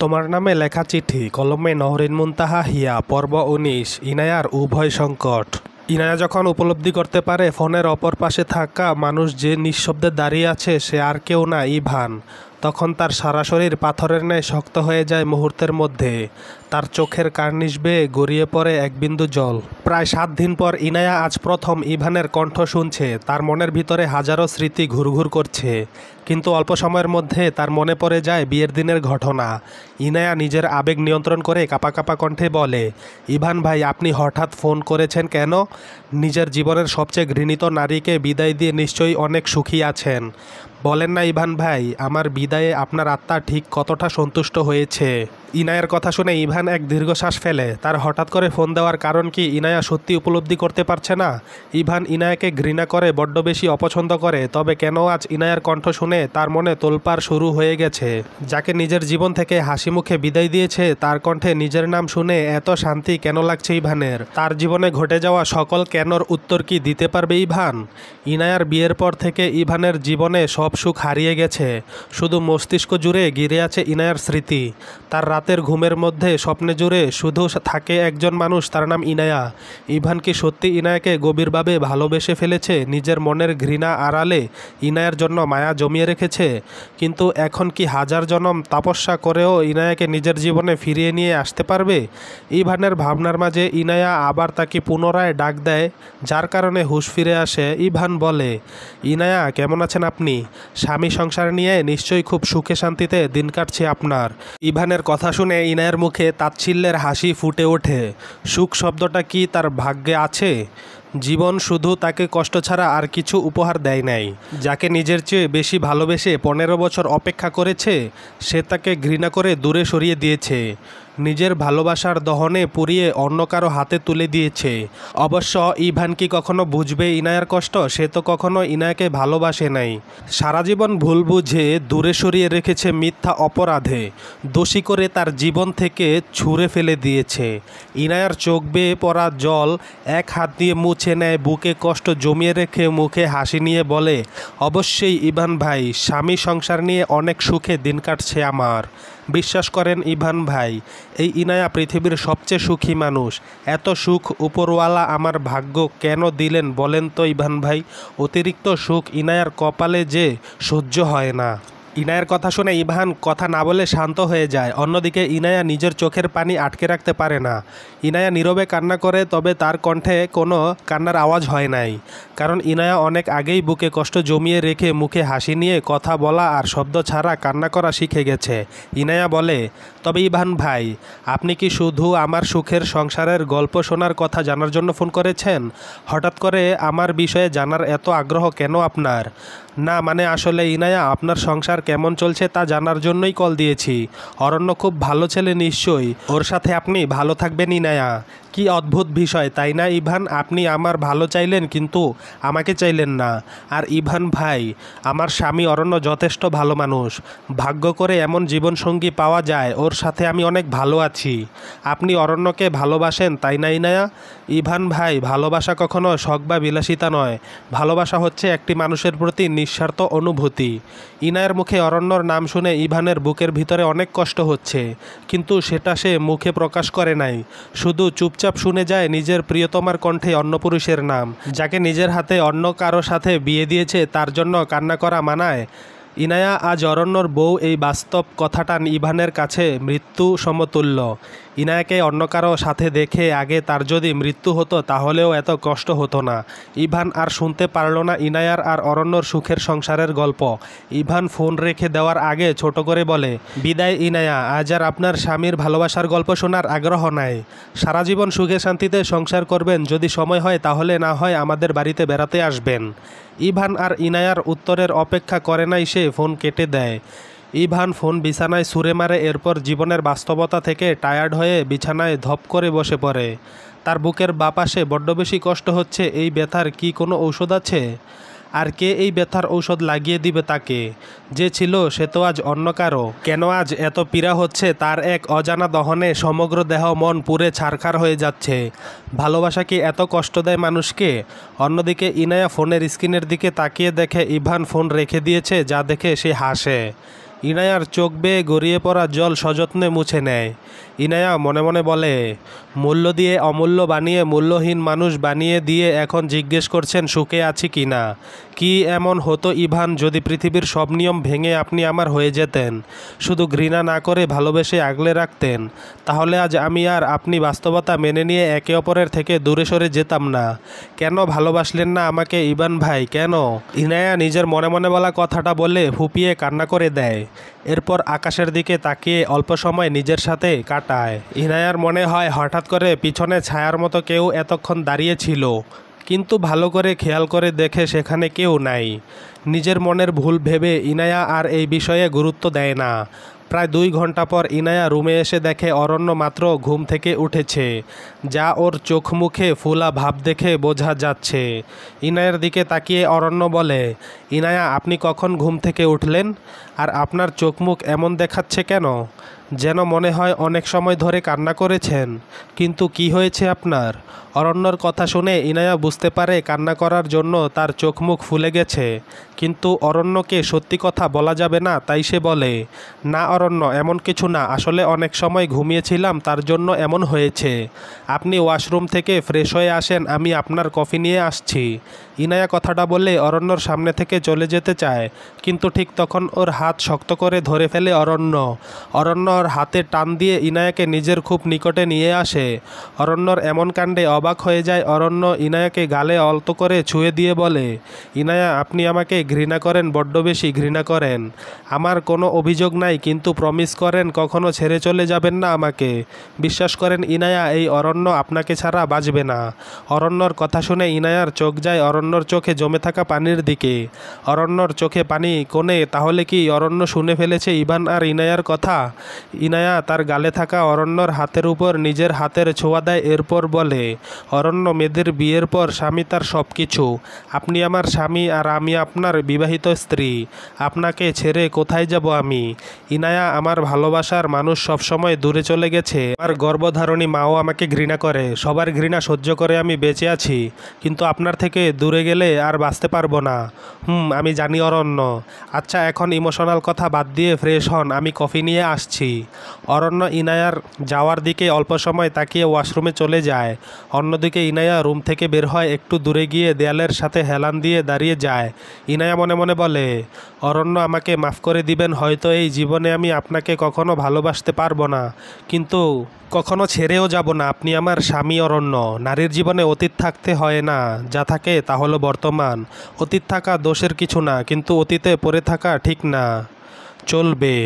তোমার নামে লেখা চিঠি কলমে নহরিন মুনতাহা হিয়া পর্ব ১৯ ইনায়ার উভয় সংকট। ইনায়া যখন উপলব্ধি করতে পারে ফোনের অপর পাশে থাকা মানুষ যে নিঃশব্দে দাঁড়িয়ে আছে সে আর কেউ না, ইভান, তখন তার সারা শরীর পাথরের ন্যায় শক্ত হয়ে যায় মুহূর্তের মধ্যে। তার চোখের কার্নিশ বেয়ে গড়িয়ে পড়ে এক বিন্দু জল। প্রায় ৭ দিন পর ইনায়া আজ প্রথম ইভানের কণ্ঠ শুনছে। তার মনের ভিতরে হাজারো স্মৃতি ঘুরঘুর করছে, কিন্তু অল্প সময়ের মধ্যে তার মনে পড়ে যায় বিয়ের দিনের ঘটনা। ইনায়া নিজের আবেগ নিয়ন্ত্রণ করে কাঁপা কাঁপা কণ্ঠে বলে, ইভান ভাই, আপনি হঠাৎ ফোন করেছেন কেন? নিজের জীবনের সবচেয়ে ঘৃণিত নারীকে বিদায় দিয়ে নিশ্চয়ই অনেক সুখী আছেন। বলেন না ইভান ভাই, আমার বিদায়ে আপনার আত্মা ঠিক কতটা সন্তুষ্ট হয়েছে? ইনায়ার কথা শুনে ইভান এক দীর্ঘশ্বাস ফেলে। তার হঠাৎ করে ফোন দেওয়ার কারণ কি ইনায়া সত্যি উপলব্ধি করতে পারছে না। ইভান ইনায়াকে ঘৃণা করে, বড্ড বেশি অপছন্দ করে, তবে কেন আজ ইনায়ার কণ্ঠ শুনে তার মনে তোলপাড় শুরু হয়ে গেছে। যাকে নিজের জীবন থেকে হাসি মুখে বিদায় দিয়েছে তার কণ্ঠে নিজের নাম শুনে এত শান্তি কেন লাগছে ইভানের? তার জীবনে ঘটে যাওয়া সকল কেনর উত্তর কি দিতে পারবে ইভান? ইনায়ার বিয়ের পর থেকে ইভানের জীবনে সব সুখ হারিয়ে গেছে। শুধু মস্তিষ্ক জুড়ে ঘিরে আছে ইনায়ার স্মৃতি। তার রাতের ঘুমের মধ্যে স্বপ্নে জুড়ে শুধু থাকে একজন মানুষ, তার নাম ইনায়া। ইভান কি সত্যি ইনায়াকে গভীরভাবে ভালোবেসে ফেলেছে? নিজের মনের ঘৃণা আড়ালে ইনায়ার জন্য মায়া জমিয়ে রেখেছে, কিন্তু এখন কি হাজার জনম তপস্যা করেও ইনায়াকে নিজের জীবনে ফিরিয়ে নিয়ে আসতে পারবে? ইভানের ভাবনার মাঝে ইনায়া আবার তাকে পুনরায় ডাক দেয়, যার কারণে হুঁশ ফিরে আসে। ইভান বলে, ইনায়া কেমন আছেন আপনি? স্বামী সংসার নিয়ে নিশ্চয়ই খুব সুখে শান্তিতে দিন কাটছে আপনার। ইভানের কথা শুনে ইনায়ার মুখে তাচ্ছিল্যের হাসি ফুটে ওঠে। সুখ শব্দটা কি তার ভাগ্যে আছে? জীবন শুধু তাকে কষ্ট ছাড়া আর কিছু উপহার দেয় নাই। যাকে নিজের চেয়ে বেশি ভালোবেসে ১৫ বছর অপেক্ষা করেছে, সে তাকে ঘৃণা করে দূরে সরিয়ে দিয়েছে। নিজের ভালোবাসার দহনে পুড়িয়ে অন্য কারো হাতে তুলে দিয়েছে। অবশ্য ইভান কি কখনো বুঝবে ইনায়ার কষ্ট? সে তো কখনো ইনায়াকে ভালোবাসে নাই। সারা জীবন ভুল বুঝে দূরে সরিয়ে রেখেছে মিথ্যা অপরাধে, দোষী করে তার জীবন থেকে ছুঁড়ে ফেলে দিয়েছে। ইনায়ার চোখ বেয়ে পড়া জল এক হাত দিয়ে মুছে নেয়, বুকে কষ্ট জমিয়ে রেখে মুখে হাসি নিয়ে বলে, অবশ্যই ইভান ভাই, স্বামী সংসার নিয়ে অনেক সুখে দিন কাটছে আমার। বিশ্বাস করেন ইভান ভাই, এই ইনায়া পৃথিবীর সবচেয়ে সুখী মানুষ। এত সুখ উপরওয়ালা আমার ভাগ্য কেন দিলেন বলেন তো ইভান ভাই? অতিরিক্ত সুখ ইনায়ার কপালে যে সহ্য হয় না। ইনায়ার কথা শুনে ইভান কথা না বলে শান্ত হয়ে যায়। অন্যদিকে ইনায়া নিজের চোখের পানি আটকে রাখতে পারে না। ইনায়া নীরবে কান্না করে, তবে তার কণ্ঠে কোনো কান্নার আওয়াজ হয় নাই, কারণ ইনায়া অনেক আগেই বুকে কষ্ট জমিয়ে রেখে মুখে হাসি নিয়ে কথা বলা আর শব্দ ছাড়া কান্না করা শিখে গেছে। ইনায়া বলে, তবে ইভান ভাই, আপনি কি শুধু আমার সুখের সংসারের গল্প শোনার কথা জানার জন্য ফোন করেছেন? হঠাৎ করে আমার বিষয়ে জানার এত আগ্রহ কেন আপনার? না মানে আসলে ইনায়া, আপনার সংসার কেমন চলছে তা জানার জন্যই কল দিয়েছি। অরণ্য খুব ভালো ছেলে নিশ্চয়ই, ওর সাথে আপনি ভালো থাকবেন ইনায়া। কি অদ্ভুত বিষয় তাই না ইভান? আপনি আমার ভালো চাইলেন কিন্তু আমাকে চাইলেন না। আর ইভান ভাই, আমার স্বামী অরণ্য যথেষ্ট ভালো মানুষ। ভাগ্য করে এমন জীবনসঙ্গী পাওয়া যায়, ওর সাথে আমি অনেক ভালো আছি। আপনি অরণ্যকে ভালোবাসেন তাই না ইনায়া? ইভান ভাই, ভালোবাসা কখনো শখ বা বিলাসিতা নয়। ভালোবাসা হচ্ছে একটি মানুষের প্রতি নিঃস্বার্থ অনুভূতি। ইনায়ার মুখে অরণ্যর নাম শুনে ইভানের বুকের ভিতরে অনেক কষ্ট হচ্ছে, কিন্তু সেটা সে মুখে প্রকাশ করে নাই। শুধু চুপচাপ শুনে যায় নিজের প্রিয়তমার কণ্ঠে অন্য পুরুষের নাম। যাকে নিজের হাতে অন্য কারো সাথে বিয়ে দিয়েছে তার জন্য কান্না করা মানায়? ইনায়া আজ অরণ্যর বউ, এই বাস্তব কথাটা ইভানের কাছে মৃত্যু সমতুল্য। ইনায়াকে অন্য কারো সাথে দেখে আগে তার যদি মৃত্যু হতো তাহলেও এত কষ্ট হতো না। ইভান আর শুনতে পারল না ইনায়ার আর অরণ্যর সুখের সংসারের গল্প। ইভান ফোন রেখে দেওয়ার আগে ছোট করে বলে, বিদায় ইনায়া, আজ আর আপনার স্বামীর ভালোবাসার গল্প শোনার আগ্রহ নাই। সারা জীবন সুখে শান্তিতে সংসার করবেন, যদি সময় হয় তাহলে না হয় আমাদের বাড়িতে বেড়াতে আসবেন। ইভান আর ইনায়ার উত্তরের অপেক্ষা করে নাই, সে ফোন কেটে দেয়। ইভান ফোন বিছানায় ছুঁড়ে মারে, এরপর জীবনের বাস্তবতা থেকে টায়ার্ড হয়ে বিছানায় ধপ করে বসে পড়ে। তার বুকের বাপাশে বড্ড বেশি কষ্ট হচ্ছে। এই ব্যথার কি কোনো ঔষধ আছে? আর কে এই ব্যথার ঔষধ লাগিয়ে দিবে তাকে? যে ছিল সে তো আজ অন্য কারো। কেন আজ এত পীড়া হচ্ছে? তার এক অজানা দহনে সমগ্র দেহ মন পুড়ে ছারখার হয়ে যাচ্ছে। ভালোবাসা কি এত কষ্ট দেয় মানুষকে? অন্যদিকে ইনায়া ফোনের স্ক্রিনের দিকে তাকিয়ে দেখে ইভান ফোন রেখে দিয়েছে, যা দেখে সে হাসে। ইনায়ার চোখ বেয়ে গড়িয়ে পড়া জল সযত্নে মুছে নেয়। ইনায়া মনে মনে বলে, মূল্য দিয়ে অমূল্য বানিয়ে মূল্যহীন মানুষ বানিয়ে দিয়ে এখন জিজ্ঞেস করছেন সুখে আছি কি না। কি এমন হতো ইভান যদি পৃথিবীর সব নিয়ম ভেঙে আপনি আমার হয়ে যেতেন, শুধু ঘৃণা না করে ভালোবেসে আগলে রাখতেন, তাহলে আজ আমি আর আপনি বাস্তবতা মেনে নিয়ে একে অপরের থেকে দূরে সরে যেতাম না। কেন ভালোবাসলেন না আমাকে ইভান ভাই, কেন? ইনায়া নিজের মনে মনে বলা কথাটা বলে ফুপিয়ে কান্না করে দেয়। এরপর আকাশের দিকে তাকিয়ে অল্প সময় নিজের সাথে কাটায়। ইনায়ার মনে হয় হঠাৎ করে পিছনে ছায়ার মতো কেউ এতক্ষণ দাঁড়িয়ে ছিল, কিন্তু ভালো করে খেয়াল করে দেখে সেখানে কেউ নাই। নিজের মনের ভুল ভেবে ইনায়া আর এই বিষয়ে গুরুত্ব দেয় না। প্রায় 2 ঘন্টা পর ইনায়া রুমে এসে দেখে অরণ্য মাত্র ঘুম থেকে উঠেছে, যা ওর চোখ মুখে ফুলা ভাব দেখে বোঝা যাচ্ছে। ইনায়ার দিকে তাকিয়ে অরণ্য বলে, ইনায়া আপনি কখন ঘুম থেকে উঠলেন? আর আপনার চোখ মুখ এমন দেখাচ্ছে কেন? যেন মনে হয় অনেক সময় ধরে কান্না করেছেন। কিন্তু কি হয়েছে আপনার? অরণ্যর কথা শুনে ইনায়া বুঝতে পারে কান্না করার জন্য তার চোখ মুখ ফুলে গেছে, কিন্তু অরণ্যকে সত্যি কথা বলা যাবে না, তাই সে বলে, না অরণ্য, এমন কিছু না, আসলে অনেক সময় ঘুমিয়েছিলাম, তার জন্য এমন হয়েছে। আপনি ওয়াশরুম থেকে ফ্রেশ হয়ে আসেন, আমি আপনার কফি নিয়ে আসছি। ইনায়া কথাটা বলে অরণ্যর সামনে থেকে চলে যেতে চায়, কিন্তু ঠিক তখন ওর হাত শক্ত করে ধরে ফেলে অরণ্য। অরণ্য ওর হাতে টান দিয়ে ইনায়াকে নিজের খুব নিকটে নিয়ে আসে। অরণ্যর এমন কাণ্ডে অবাক হয়ে যায় অরণ্য ইনায়াকে গালে আলতো করে ছুঁয়ে দিয়ে বলে, ইনায়া আপনি আমাকে ঘৃণা করেন, বড্ড বেশি ঘৃণা করেন। আমার কোনো অভিযোগ নাই, কিন্তু প্রমিস করেন কখনো ছেড়ে চলে যাবেন না আমাকে। বিশ্বাস করেন ইনায়া, এই অরণ্য আপনাকে ছাড়া বাঁচবে না। অরণ্যর কথা শুনে ইনায়ার চোখ যায় অরণ্যর চোখে জমে থাকা পানির দিকে। অরণ্যর চোখে পানি কোণে, তাহলে কি অরণ্য শুনে ফেলেছে ইভান আর ইনায়ার কথা? ইনায়া তার গালে থাকা অরণ্যর হাতের উপর নিজের হাতের ছোঁয়া দেয়, এরপর বলে, অরণ্য, মেয়েদের বিয়ের পর স্বামী তার সব কিছু। আপনি আমার স্বামী আর আমি আপনার বিবাহিত স্ত্রী। আপনাকে ছেড়ে কোথায় যাব আমি? ইনায়া, আমার ভালোবাসার মানুষ সবসময় দূরে চলে গেছে। আমার গর্ভধারণী মাও আমাকে ঘৃণা করে। সবার ঘৃণা সহ্য করে আমি বেঁচে আছি, কিন্তু আপনার থেকে দূরে গেলে আর বাঁচতে পারবো না। আমি জানি অরণ্য। আচ্ছা, এখন ইমোশনাল কথা বাদ দিয়ে ফ্রেশ হন, আমি কফি নিয়ে আসছি। অরণ্য ইনায়ার যাওয়ার দিকে অল্প সময় তাকিয়ে ওয়াশরুমে চলে যায়। অন্যদিকে ইনায়া রুম থেকে বের হয়, একটু দূরে গিয়ে দেয়ালের সাথে হেলান দিয়ে দাঁড়িয়ে যায়। ইনায়া মনে মনে বলে, অরণ্য আমাকে মাফ করে দিবেন, হয়তো এই জীবনে আমি আপনাকে কখনো ভালোবাসতে পারবো না, কিন্তু কখনো ছেড়েও যাব না। আপনি আমার স্বামী অরণ্য। নারীর জীবনে অতীত থাকতে হয় না, যা থাকে তা হলো বর্তমান। অতীত থাকা দোষের কিছু না, কিন্তু অতীতে পড়ে থাকা ঠিক না, চলবে।